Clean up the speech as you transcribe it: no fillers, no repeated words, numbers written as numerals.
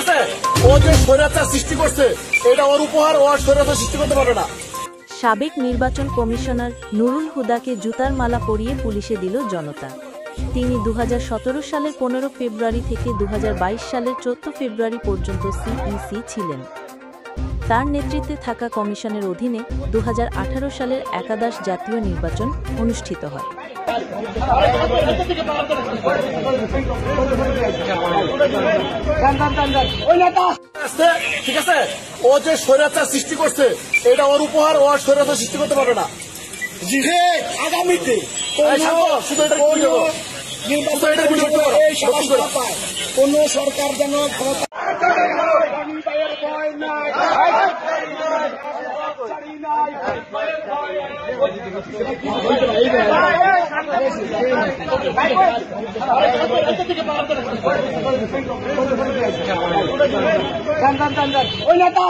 আছে? ও যে স্বৈরাচার সৃষ্টি করছে এটা ওর উপহার, ও আর স্বৈরাচার সৃষ্টি করতে পারবে না। সাবেক নির্বাচন কমিশনার নুরুল হুদাকে জুতার মালা পরিয়ে পুলিশে দিল জনতা। তিনি 2017 সালের 15 ফেব্রুয়ারি থেকে 2022 সালের 14 ফেব্রুয়ারি পর্যন্ত সিইসি ছিলেন। তার নেতৃত্বে থাকা কমিশনের অধীনে 2018 সালের একাদশ জাতীয় নির্বাচন অনুষ্ঠিত হয়। ঠিক আছে, ও যে স্বৈরাচার সৃষ্টি করছে এটা ওর উপহার, ও আর স্বৈরাচার সৃষ্টি করতে পারবে না। আগামীতে কোন সরকার যেন ওই নেতা